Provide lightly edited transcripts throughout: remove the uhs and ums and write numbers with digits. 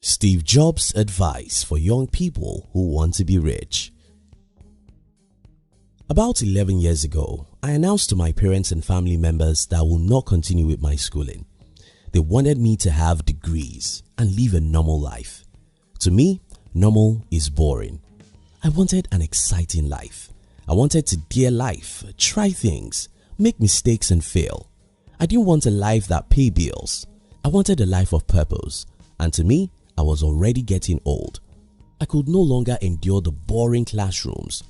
Steve Jobs' advice for young people who want to be rich. About 11 years ago, I announced to my parents and family members that I will not continue with my schooling. They wanted me to have degrees and live a normal life. To me, normal is boring. I wanted an exciting life. I wanted to dare life, try things, make mistakes and fail. I didn't want a life that paid bills. I wanted a life of purpose, and to me, I was already getting old. I could no longer endure the boring classrooms.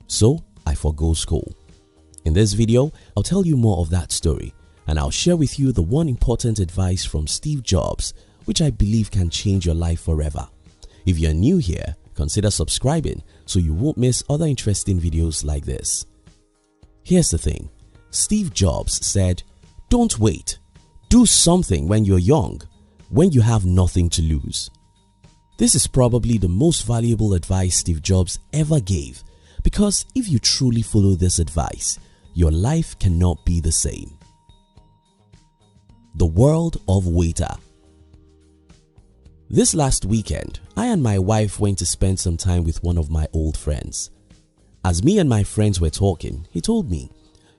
So, I forgo school. In this video, I'll tell you more of that story, and I'll share with you the one important advice from Steve Jobs which I believe can change your life forever. If you're new here, consider subscribing so you won't miss other interesting videos like this. Here's the thing. Steve Jobs said, "Don't wait. Do something when you're young, when you have nothing to lose." This is probably the most valuable advice Steve Jobs ever gave, because if you truly follow this advice, your life cannot be the same. The world of waiter. This last weekend, I and my wife went to spend some time with one of my old friends. As me and my friends were talking, he told me,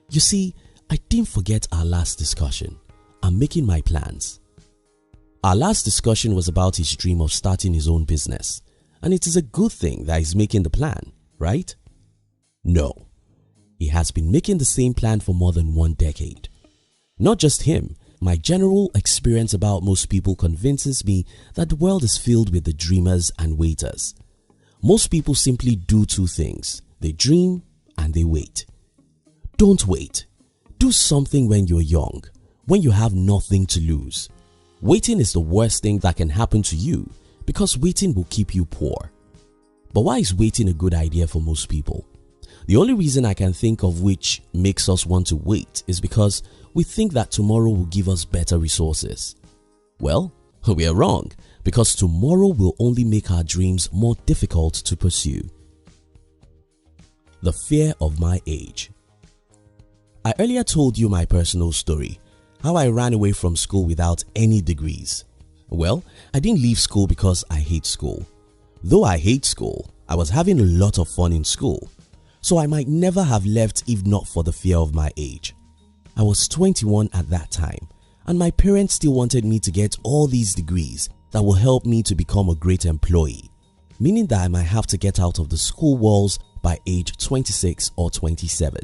"You see, I didn't forget our last discussion. I'm making my plans." Our last discussion was about his dream of starting his own business, and it is a good thing that he's making the plan, right? No, he has been making the same plan for more than 1 decade. Not just him, my general experience about most people convinces me that the world is filled with the dreamers and waiters. Most people simply do two things: they dream and they wait. Don't wait. Do something when you're young, when you have nothing to lose. Waiting is the worst thing that can happen to you because waiting will keep you poor. But why is waiting a good idea for most people? The only reason I can think of which makes us want to wait is because we think that tomorrow will give us better resources. Well, we are wrong, because tomorrow will only make our dreams more difficult to pursue. The fear of my age. I earlier told you my personal story, how I ran away from school without any degrees. Well, I didn't leave school because I hate school. Though I hate school, I was having a lot of fun in school. So I might never have left if not for the fear of my age. I was 21 at that time, and my parents still wanted me to get all these degrees that will help me to become a great employee, meaning that I might have to get out of the school walls by age 26 or 27.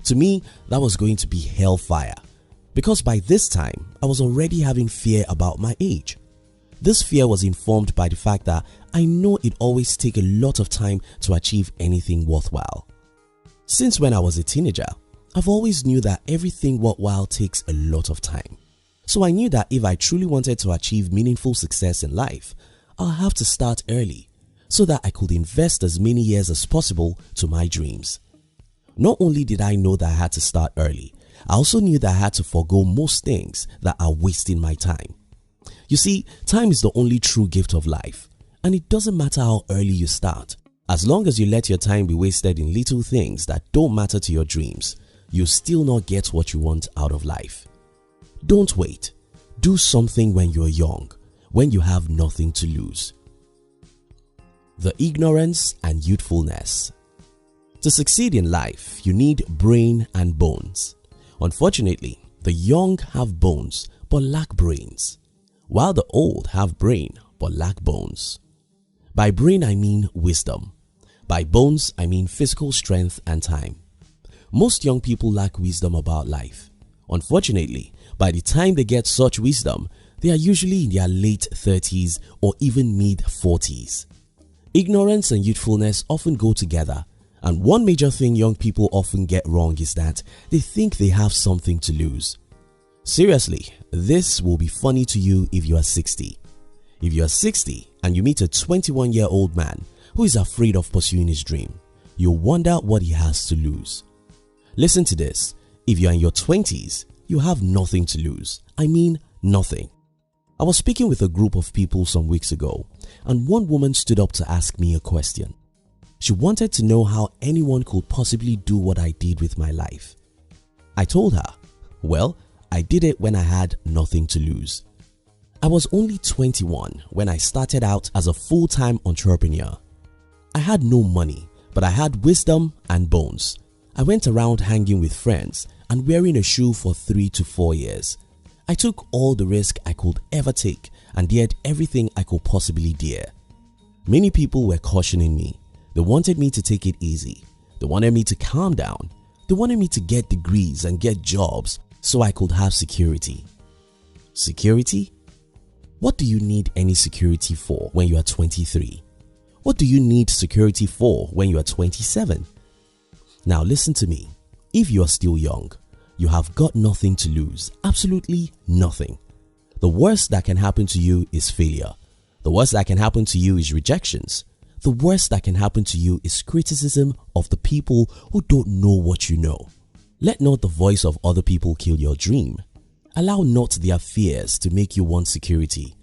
To me, that was going to be hellfire, because by this time, I was already having fear about my age. This fear was informed by the fact that I know it always takes a lot of time to achieve anything worthwhile. Since when I was a teenager, I've always knew that everything worthwhile takes a lot of time. So I knew that if I truly wanted to achieve meaningful success in life, I'll have to start early so that I could invest as many years as possible to my dreams. Not only did I know that I had to start early, I also knew that I had to forego most things that are wasting my time. You see, time is the only true gift of life, and it doesn't matter how early you start. As long as you let your time be wasted in little things that don't matter to your dreams, you'll still not get what you want out of life. Don't wait. Do something when you're young, when you have nothing to lose. The ignorance and youthfulness. To succeed in life, you need brain and bones. Unfortunately, the young have bones but lack brains, while the old have brain but lack bones. By brain I mean wisdom. By bones I mean physical strength and time. Most young people lack wisdom about life. Unfortunately, by the time they get such wisdom, they are usually in their late 30s or even mid-40s. Ignorance and youthfulness often go together, and one major thing young people often get wrong is that they think they have something to lose. Seriously, this will be funny to you if you are 60. If you are 60 and you meet a 21-year-old man who is afraid of pursuing his dream, you'll wonder what he has to lose. Listen to this. If you are in your 20s, you have nothing to lose. I mean nothing. I was speaking with a group of people some weeks ago, and one woman stood up to ask me a question. She wanted to know how anyone could possibly do what I did with my life. I told her, well, I did it when I had nothing to lose. I was only 21 when I started out as a full-time entrepreneur. I had no money, but I had wisdom and bones. I went around hanging with friends and wearing a shoe for 3 to 4 years. I took all the risk I could ever take and dared everything I could possibly dare. Many people were cautioning me. They wanted me to take it easy. They wanted me to calm down. They wanted me to get degrees and get jobs so I could have security. Security? What do you need any security for when you are 23? What do you need security for when you are 27? Now listen to me. If you are still young, you have got nothing to lose, absolutely nothing. The worst that can happen to you is failure. The worst that can happen to you is rejections. The worst that can happen to you is criticism of the people who don't know what you know. Let not the voice of other people kill your dream. Allow not their fears to make you want security.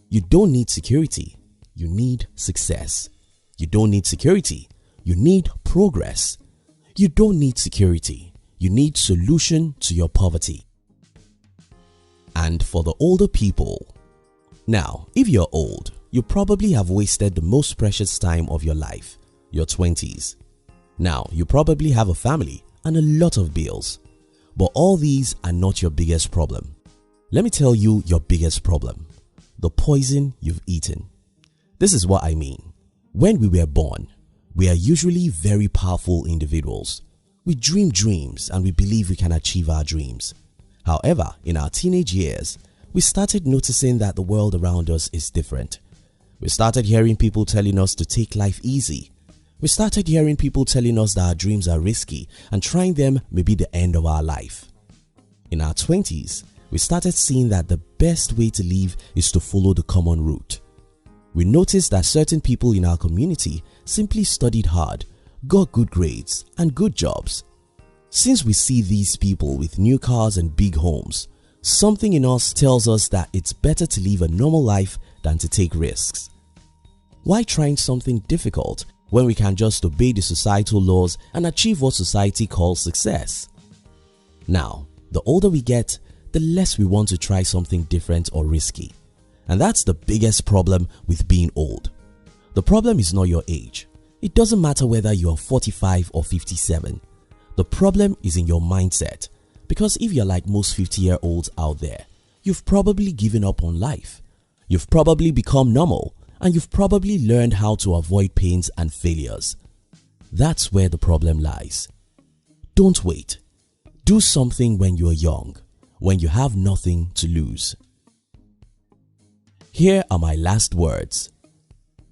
You don't need security, you need success. You don't need security, you need progress. You don't need security, you need solution to your poverty. And for the older people, now if you're old, you probably have wasted the most precious time of your life, your 20s. Now you probably have a family and a lot of bills. But all these are not your biggest problem. Let me tell you your biggest problem. The poison you've eaten. This is what I mean. When we were born, we are usually very powerful individuals. We dream dreams and we believe we can achieve our dreams. However, in our teenage years, we started noticing that the world around us is different. We started hearing people telling us to take life easy. We started hearing people telling us that our dreams are risky and trying them may be the end of our life. In our 20s, we started seeing that the best way to live is to follow the common route. We noticed that certain people in our community simply studied hard, got good grades and good jobs. Since we see these people with new cars and big homes, something in us tells us that it's better to live a normal life than to take risks. Why trying something difficult when we can just obey the societal laws and achieve what society calls success? Now, the older we get, the less we want to try something different or risky. And that's the biggest problem with being old. The problem is not your age. It doesn't matter whether you are 45 or 57. The problem is in your mindset. Because if you're like most 50-year-olds out there, you've probably given up on life. You've probably become normal. And you've probably learned how to avoid pains and failures. That's where the problem lies. Don't wait. Do something when you're young, when you have nothing to lose. Here are my last words.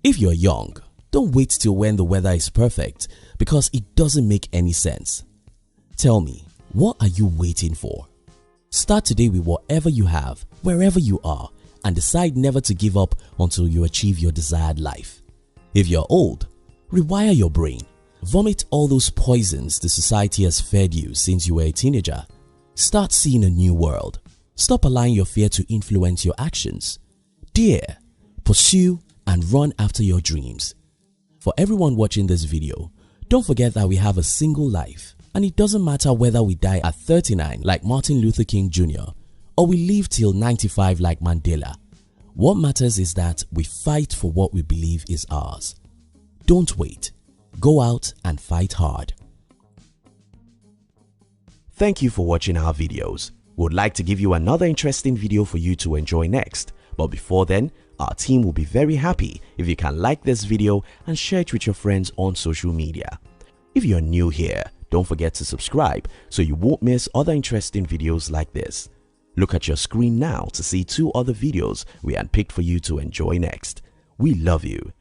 If you're young, don't wait till when the weather is perfect because it doesn't make any sense. Tell me, what are you waiting for? Start today with whatever you have, wherever you are, and decide never to give up until you achieve your desired life. If you're old, rewire your brain. Vomit all those poisons the society has fed you since you were a teenager. Start seeing a new world. Stop allowing your fear to influence your actions. Dare, pursue, and run after your dreams. For everyone watching this video, don't forget that we have a single life, and it doesn't matter whether we die at 39 like Martin Luther King Jr. or we live till 95 like Mandela. What matters is that we fight for what we believe is ours. Don't wait. Go out and fight hard. Thank you for watching our videos. We would like to give you another interesting video for you to enjoy next. But before then, our team will be very happy if you can like this video and share it with your friends on social media. If you're new here, don't forget to subscribe so you won't miss other interesting videos like this. Look at your screen now to see 2 other videos we handpicked for you to enjoy next. We love you